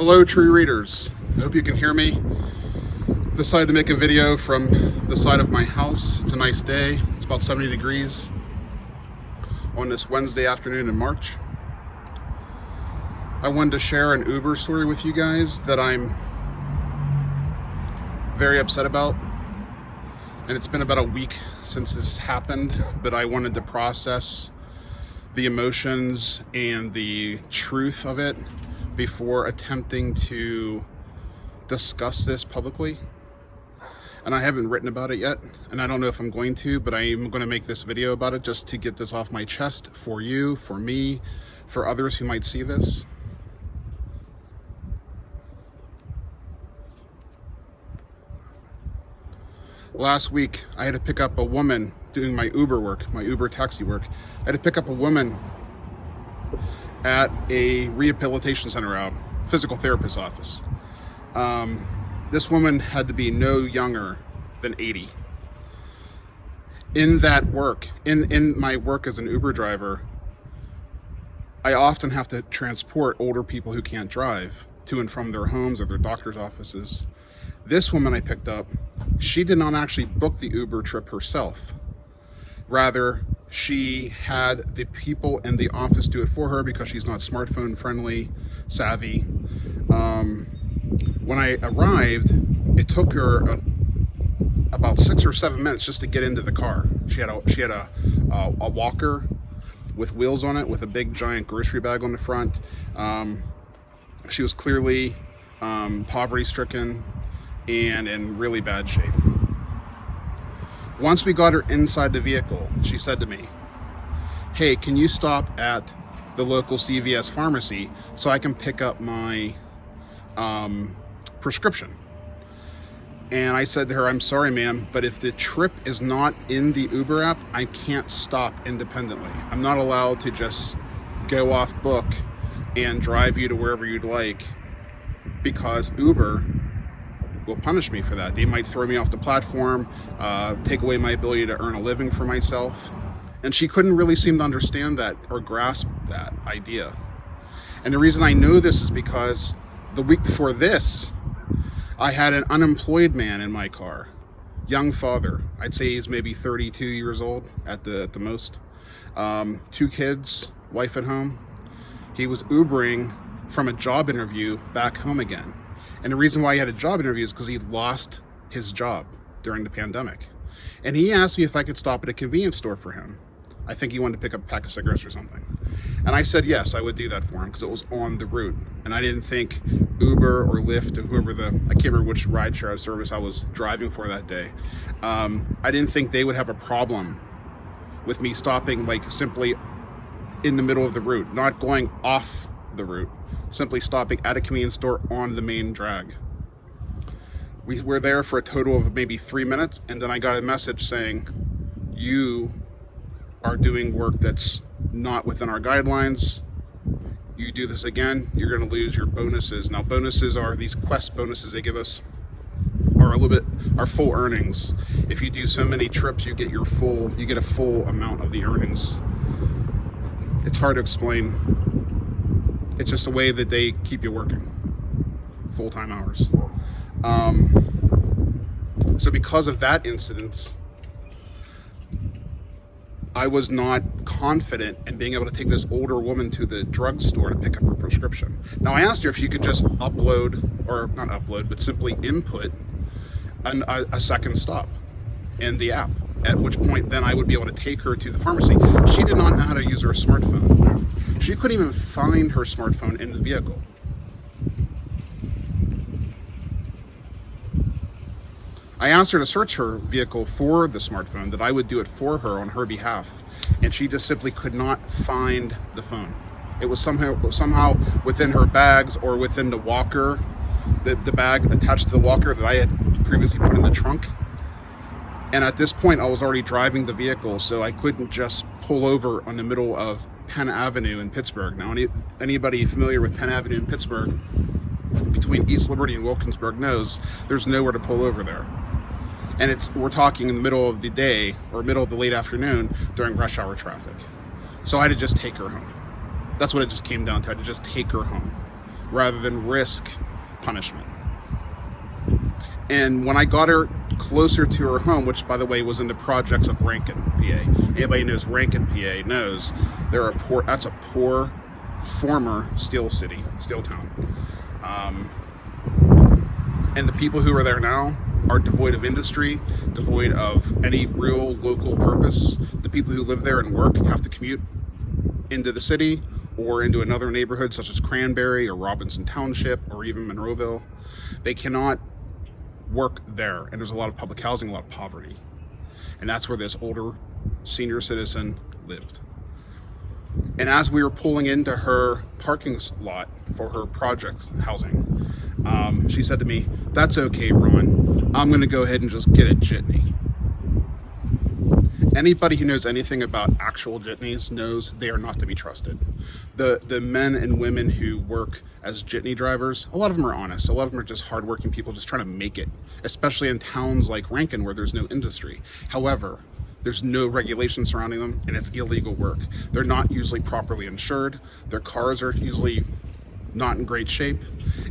Hello, true readers. I hope you can hear me. Decided to make a video from the side of my house. It's a nice day. It's about 70 degrees on this Wednesday afternoon in March. I wanted to share an Uber story with you guys that I'm very upset about. And it's been about a week since this happened, but I wanted to process the emotions and the truth of it before attempting to discuss this publicly. And I haven't written about it yet, and I don't know if I'm going to, but I am going to make this video about it just to get this off my chest for you, for me, for others who might see this. Last week, I had to pick up a woman doing my Uber work, my Uber taxi work. I had to pick up a woman at a rehabilitation center out, physical therapist office. This woman had to be no younger than 80. In that work, in my work as an Uber driver, I often have to transport older people who can't drive to and from their homes or their doctor's offices. This woman I picked up, she did not actually book the Uber trip herself. Rather, she had the people in the office do it for her because she's not smartphone friendly, savvy. When I arrived, it took her about 6 or 7 minutes just to get into the car. She had a walker with wheels on it with a big giant grocery bag on the front. She was clearly poverty stricken and in really bad shape. Once we got her inside the vehicle, she said to me, "Hey, can you stop at the local CVS pharmacy so I can pick up my prescription?" And I said to her, "I'm sorry, ma'am, but if the trip is not in the Uber app, I can't stop independently. I'm not allowed to just go off book and drive you to wherever you'd like, because Uber will punish me for that. They might throw me off the platform, take away my ability to earn a living for myself." And she couldn't really seem to understand that or grasp that idea. And the reason I know this is because the week before this, I had an unemployed man in my car, young father. I'd say he's maybe 32 years old at the most. 2 kids, wife at home. He was Ubering from a job interview back home again. And the reason why he had a job interview is because he lost his job during the pandemic. And he asked me if I could stop at a convenience store for him. I think he wanted to pick up a pack of cigarettes or something. And I said yes, I would do that for him because it was on the route. And I didn't think Uber or Lyft or whoever I can't remember which rideshare service I was driving for that day. I didn't think they would have a problem with me stopping like simply in the middle of the route, not going off the route, simply stopping at a convenience store on the main drag. We were there for a total of maybe 3 minutes, and then I got a message saying, "You are doing work that's not within our guidelines. You do this again, you're going to lose your bonuses." Now, bonuses are these quest bonuses they give us, are full earnings. If you do so many trips, you get a full amount of the earnings. It's hard to explain. It's just the way that they keep you working full-time hours. So because of that incident, I was not confident in being able to take this older woman to the drugstore to pick up her prescription. Now, I asked her if she could just simply input a second stop in the app, at which point then I would be able to take her to the pharmacy. She did not know how to use her smartphone. She couldn't even find her smartphone in the vehicle. I asked her to search her vehicle for the smartphone, that I would do it for her on her behalf, and she just simply could not find the phone. It was somehow within her bags or within the walker, the bag attached to the walker that I had previously put in the trunk. And at this point, I was already driving the vehicle, so I couldn't just pull over on the middle of Penn Avenue in Pittsburgh. Now, anybody familiar with Penn Avenue in Pittsburgh, between East Liberty and Wilkinsburg, knows there's nowhere to pull over there. And we're talking in the middle of the day or middle of the late afternoon during rush hour traffic. So I had to just take her home. That's what it just came down to. I had to just take her home. rather than risk punishment. And when I got her closer to her home, which by the way was in the projects of Rankin, PA. Anybody who knows Rankin, PA knows that's a poor former steel city, steel town. And the people who are there now are devoid of industry, devoid of any real local purpose. The people who live there and work have to commute into the city or into another neighborhood such as Cranberry or Robinson Township or even Monroeville. They cannot work there, and there's a lot of public housing, a lot of poverty. And that's where this older senior citizen lived. And as we were pulling into her parking lot for her project housing, she said to me, "That's okay, Ron. I'm going to go ahead and just get a jitney." Anybody who knows anything about actual jitneys knows they are not to be trusted. The men and women who work as jitney drivers, a lot of them are honest. A lot of them are just hardworking people just trying to make it, especially in towns like Rankin where there's no industry. However, there's no regulation surrounding them, and it's illegal work. They're not usually properly insured. Their cars are usually not in great shape,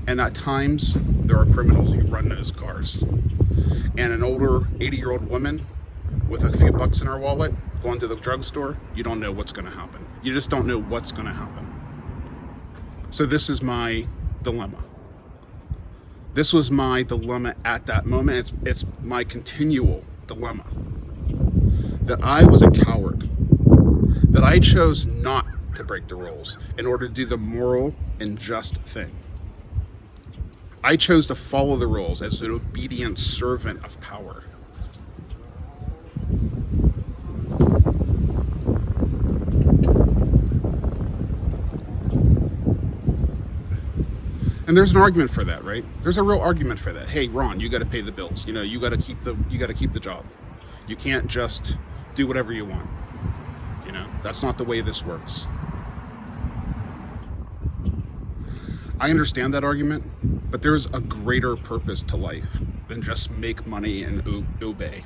and at times there are criminals who run those cars. And an older 80-year-old woman with a few bucks in her wallet going to the drugstore, you don't know what's going to happen. You just don't know what's going to happen. So this is my dilemma. This was my dilemma at that moment. It's my continual dilemma. That I was a coward. That I chose not to break the rules in order to do the moral and just thing. I chose to follow the rules as an obedient servant of power. And there's an argument for that, right? There's a real argument for that. Hey, Ron, you got to pay the bills. You got to keep the job. You can't just do whatever you want. That's not the way this works. I understand that argument, but there's a greater purpose to life than just make money and obey.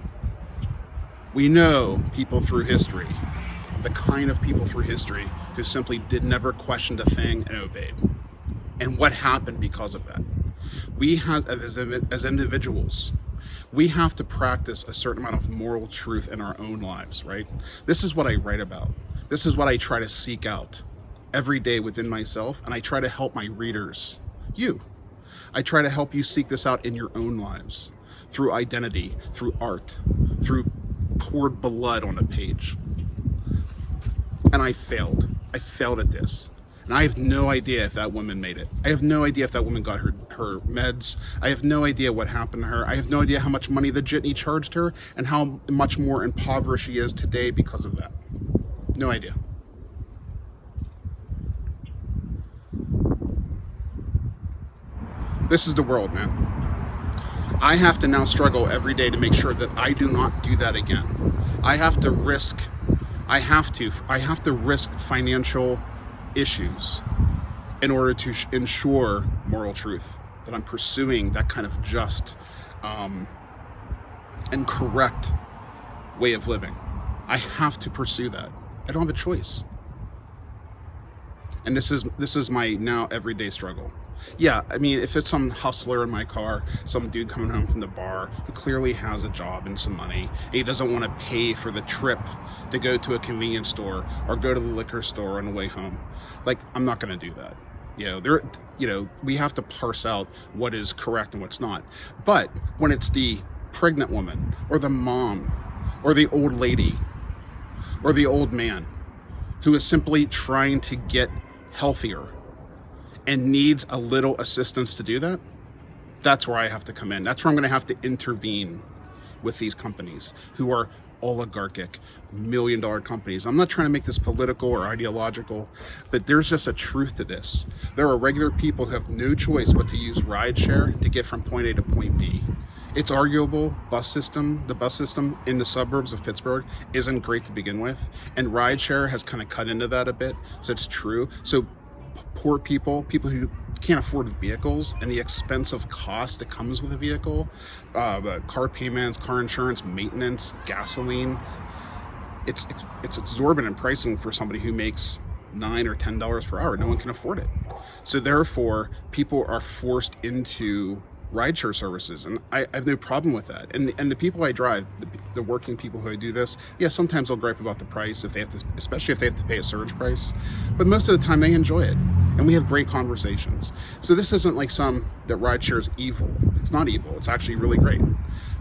We know people through history, the kind of people through history who simply never questioned a thing and obeyed. And what happened because of that? We have, as individuals, we have to practice a certain amount of moral truth in our own lives, right? This is what I write about. This is what I try to seek out every day within myself, and I try to help my readers, you. I try to help you seek this out in your own lives, through identity, through art, through poured blood on a page. And I failed. I failed at this. And I have no idea if that woman made it. I have no idea if that woman got her meds. I have no idea what happened to her. I have no idea how much money the jitney charged her and how much more impoverished she is today because of that. No idea. This is the world, man. I have to now struggle every day to make sure that I do not do that again. I have to risk financial issues in order to ensure moral truth, that I'm pursuing that kind of just and correct way of living. I have to pursue that. I don't have a choice. And this is my now everyday struggle. Yeah, I mean, if it's some hustler in my car, some dude coming home from the bar who clearly has a job and some money, and he doesn't want to pay for the trip to go to a convenience store or go to the liquor store on the way home, like, I'm not going to do that. We have to parse out what is correct and what's not. But when it's the pregnant woman or the mom or the old lady or the old man who is simply trying to get healthier and needs a little assistance to do that, that's where I have to come in. That's where I'm going to have to intervene with these companies who are oligarchic, million-dollar companies. I'm not trying to make this political or ideological, but there's just a truth to this. There are regular people who have no choice but to use rideshare to get from point A to point B. It's arguable the bus system in the suburbs of Pittsburgh isn't great to begin with, and rideshare has kind of cut into that a bit, so it's true. So poor people who can't afford vehicles and the expensive cost that comes with a vehicle, car payments, car insurance, maintenance, gasoline, it's exorbitant pricing for somebody who makes $9 or $10 per hour. No one can afford it. So therefore, people are forced into rideshare services, and I have no problem with that. And the people I drive, the working people who I do this, yeah, sometimes they'll gripe about the price if they have to, especially if they have to pay a surge price. But most of the time they enjoy it, and we have great conversations. So this isn't like that rideshare is evil. It's not evil. It's actually really great.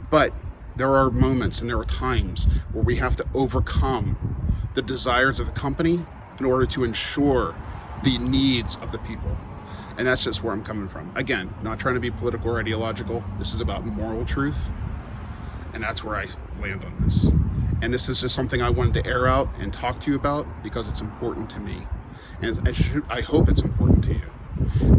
But there are moments and there are times where we have to overcome the desires of the company in order to ensure the needs of the people. And that's just where I'm coming from. Again, not trying to be political or ideological. This is about moral truth. And that's where I land on this. And this is just something I wanted to air out and talk to you about because it's important to me. And I hope it's important to you.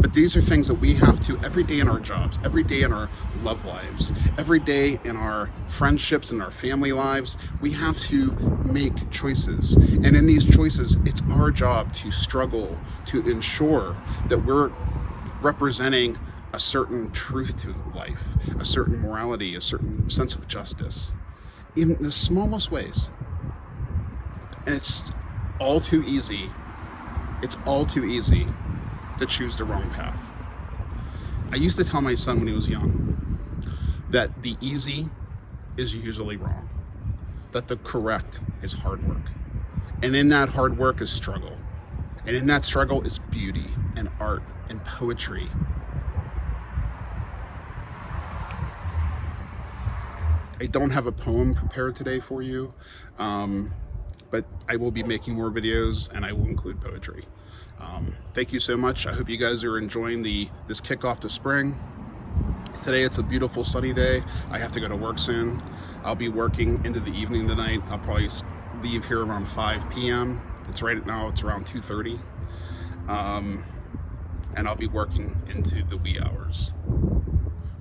But these are things that we have to, every day in our jobs, every day in our love lives, every day in our friendships and our family lives, we have to make choices. And in these choices, it's our job to struggle to ensure that we're representing a certain truth to life, a certain morality, a certain sense of justice, in the smallest ways. And it's all too easy. It's all too easy to choose the wrong path. I used to tell my son when he was young that the easy is usually wrong, that the correct is hard work. And in that hard work is struggle. And in that struggle is beauty and art and poetry. I don't have a poem prepared today for you, but I will be making more videos and I will include poetry. Thank you so much. I hope you guys are enjoying this kickoff to spring. Today it's a beautiful sunny day. I have to go to work soon. I'll be working into the evening tonight. I'll probably leave here around 5 p.m. It's right now, it's around 2:30. And I'll be working into the wee hours.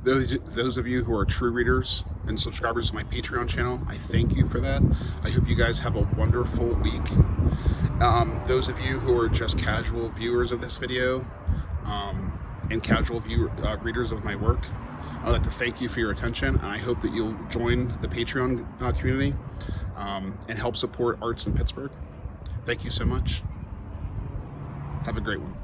Those of you who are true readers and subscribers to my Patreon channel, I thank you for that. I hope you guys have a wonderful week. Those of you who are just casual viewers of this video and casual readers of my work, I'd like to thank you for your attention, and I hope that you'll join the Patreon community and help support arts in Pittsburgh. Thank you so much. Have a great one.